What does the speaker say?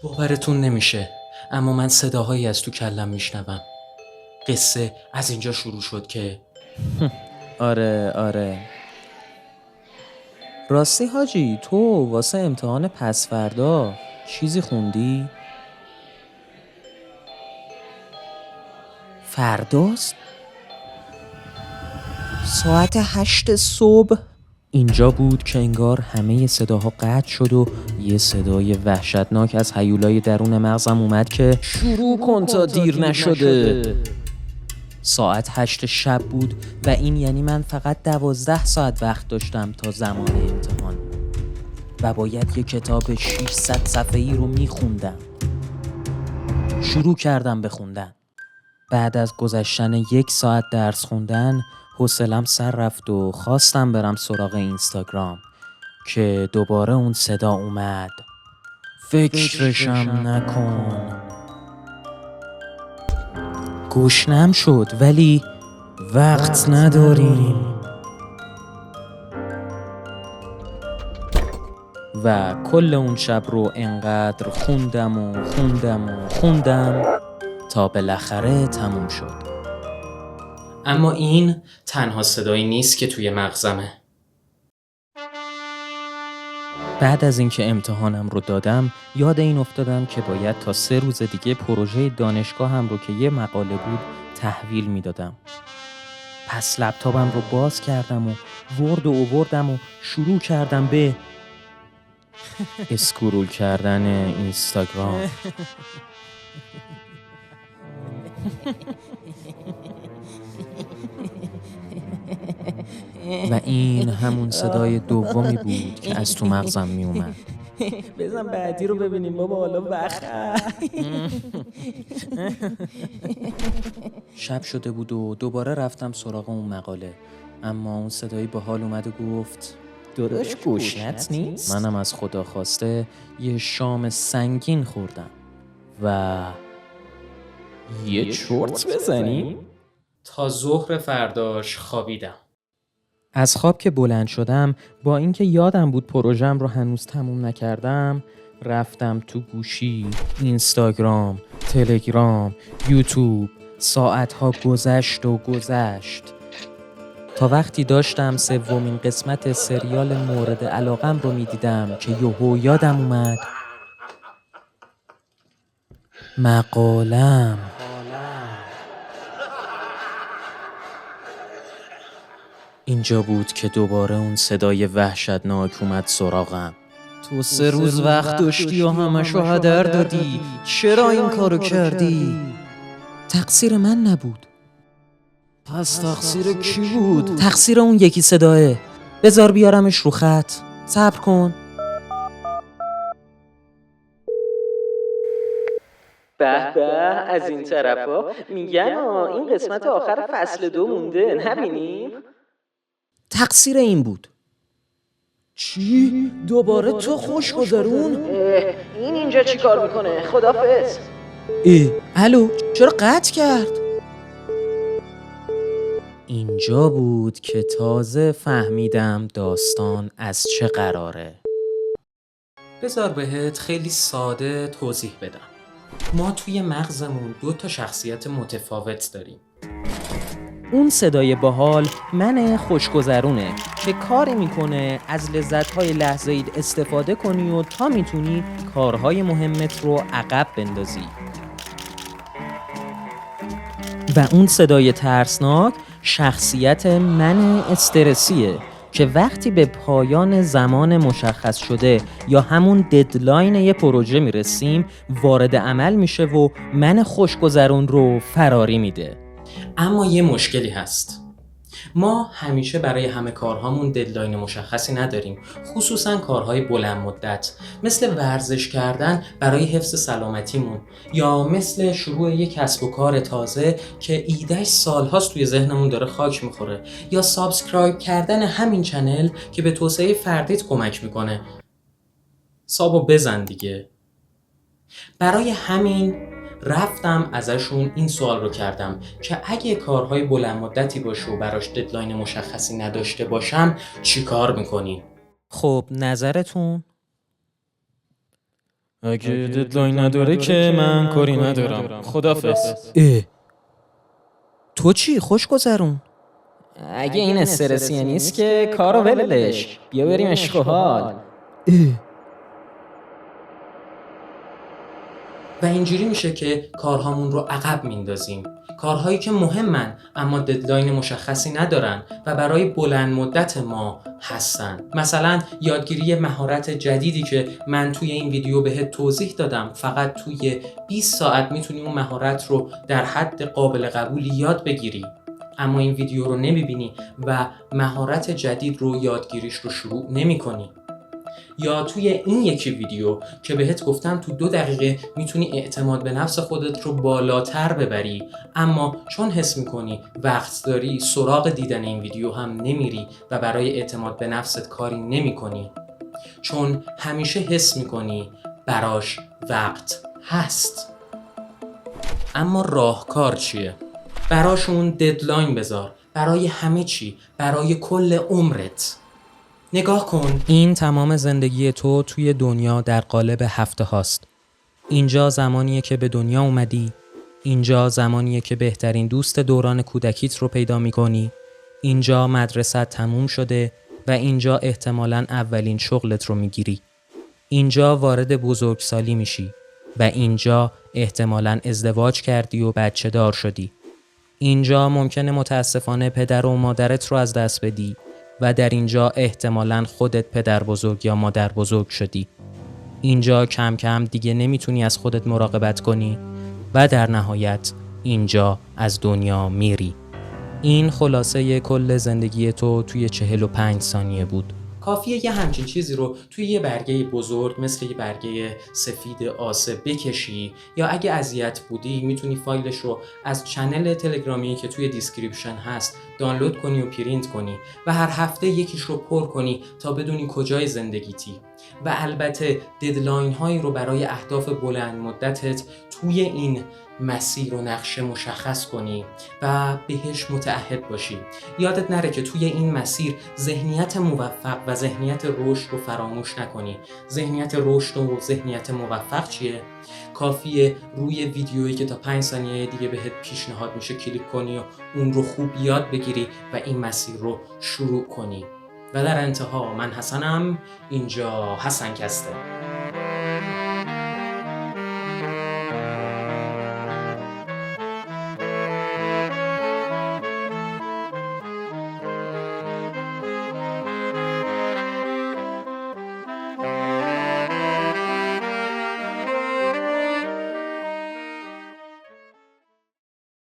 باورتون نمیشه، اما من صداهایی از تو کلم میشنوم. قصه از اینجا شروع شد که آره راستی حاجی، تو واسه امتحان پس فردا چیزی خوندی؟ فرداست؟ ساعت 8 صبح؟ اینجا بود که انگار همه صداها قطع شد و یه صدای وحشتناک از هیولای درون مغزم اومد که شروع کن تا دیر نشده. ساعت 8 شب بود و این یعنی من فقط 12 ساعت وقت داشتم تا زمان امتحان و باید یه کتاب 600 صفحه‌ای رو میخوندم. شروع کردم به خوندن. بعد از گذشتن 1 ساعت درس خوندن حوصله‌ام سر رفت و خواستم برم سراغ اینستاگرام که دوباره اون صدا اومد: فکرشم نکن. گشنم شد ولی وقت نداریم. و کل اون شب رو انقدر خوندم تا بالاخره تموم شد. اما این تنها صدایی نیست که توی مغزمه. بعد از اینکه امتحانم رو دادم یاد این افتادم که باید تا 3 روز دیگه پروژه دانشگاهم رو که یه مقاله بود تحویل میدادم. پس لپتاپم رو باز کردم و ورد و آوردم و شروع کردم به اسکرول کردن اینستاگرام. و این همون صدای دومی بود که از تو مغزم می اومد. بزن بعدی رو ببینیم بابا، حالا وقت. شب شده بود و دوباره رفتم سراغ اون مقاله، اما اون صدایی با حال اومد و گفت داداش گوشت نیست؟ منم از خدا خواسته یه شام سنگین خوردم و یه چرت بزنیم؟ تا ظهر فرداش خوابیدم. از خواب که بلند شدم، با اینکه یادم بود پروژم رو هنوز تموم نکردم، رفتم تو گوشی، اینستاگرام، تلگرام، یوتیوب. ساعتها گذشت تا وقتی داشتم 3مین قسمت سریال مورد علاقم رو میدیدم که یهو یادم اومد مقالم. اینجا بود که دوباره اون صدای وحشتناک اومد سراغم. تو 3 روز وقت داشتی و همشو هدر دادی. چرا این کارو کردی؟ تقصیر من نبود. پس تقصیر کی بود؟ تقصیر اون یکی صداه. بذار بیارمش رو خط. صبر کن. به از این طرفا میگن این قسمت آخر فصل 2 مونده، نبینیم؟ تقصیر این بود. چی؟ دوباره تو خوش گذرون؟ این اینجا چی کار میکنه؟ خدافظ. الو، چرا قطع کرد؟ اینجا بود که تازه فهمیدم داستان از چه قراره. بذار بهت خیلی ساده توضیح بدم. ما توی مغزمون 2 شخصیت متفاوت داریم. اون صدای باحال من خوشگذرونه که کاری میکنه از لذت‌های لحظه‌ای استفاده کنی و تا میتونی کارهای مهمت رو عقب بندازی. و اون صدای ترسناک شخصیت من استرسیه که وقتی به پایان زمان مشخص شده یا همون ددلاین یه پروژه میرسیم وارد عمل میشه و من خوشگذرون رو فراری میده. اما یه مشکلی هست. ما همیشه برای همه کارهامون ددلاین مشخصی نداریم، خصوصا کارهای بلند مدت، مثل ورزش کردن برای حفظ سلامتیمون، یا مثل شروع یک کسب و کار تازه که ایدهش سالهاست توی ذهنمون داره خاک میخوره، یا سابسکرایب کردن همین چنل که به توسعه فردیت کمک میکنه. سابو بزن دیگه. برای همین رفتم ازشون این سوال رو کردم که اگه کارهای بلند مدتی باشه و براش ددلاین مشخصی نداشته باشم چی کار میکنی؟ خب نظرتون؟ اگه ددلاین نداره که من کاری ندارم. خدافظ. تو چی؟ خوش گذرون. اگه این استرسیه نیست که کارو ولش. بیا بریم عشق و حال. و اینجوری میشه که کارهامون رو عقب میندازیم. کارهایی که مهمن اما ددلاین مشخصی ندارن و برای بلند مدت ما هستن. مثلا یادگیری مهارت جدیدی که من توی این ویدیو بهت توضیح دادم، فقط توی 20 ساعت میتونی اون مهارت رو در حد قابل قبولی یاد بگیری. اما این ویدیو رو نمیبینی و مهارت جدید رو یادگیریش رو شروع نمی‌کنی. یا توی این یکی ویدیو که بهت گفتم تو 2 دقیقه میتونی اعتماد به نفس خودت رو بالاتر ببری، اما چون حس میکنی وقت داری سراغ دیدن این ویدیو هم نمیری و برای اعتماد به نفست کاری نمیکنی، چون همیشه حس میکنی براش وقت هست. اما راهکار چیه؟ براشون ددلاین بذار، برای همه چی، برای کل عمرت. نگاه کن، این تمام زندگی تو توی دنیا در قالب هفته هاست. اینجا زمانیه که به دنیا اومدی، اینجا زمانیه که بهترین دوست دوران کودکیت رو پیدا می‌کنی، اینجا مدرسه تموم شده و اینجا احتمالاً اولین شغلت رو میگیری. اینجا وارد بزرگسالی میشی و اینجا احتمالاً ازدواج کردی و بچه دار شدی. اینجا ممکنه متاسفانه پدر و مادرت رو از دست بدی و در اینجا احتمالاً خودت پدر بزرگ یا مادر بزرگ شدی. اینجا کم کم دیگه نمیتونی از خودت مراقبت کنی و در نهایت اینجا از دنیا میری. این خلاصه کل زندگی تو توی 45 ثانیه بود. کافیه یه همچین چیزی رو توی یه برگه بزرگ مثل یه برگه سفید آسه بکشی، یا اگه اذیت بودی میتونی فایلش رو از چنل تلگرامی که توی دیسکریپشن هست دانلود کنی و پرینت کنی و هر هفته یکیش رو پر کنی تا بدونی کجای زندگیتی. و البته ددلاین هایی رو برای اهداف بلند مدتت توی این مسیر و نقشه مشخص کنی و بهش متعهد باشی. یادت نره که توی این مسیر ذهنیت موفق و ذهنیت رشد رو فراموش نکنی. ذهنیت رشد و ذهنیت موفق چیه؟ کافیه روی ویدیویی که تا 5 ثانیه دیگه بهت پیشنهاد میشه کلیک کنی و اون رو خوب یاد بگیری و این مسیر رو شروع کنی. و در انتها من حسنم، اینجا حسن کسته.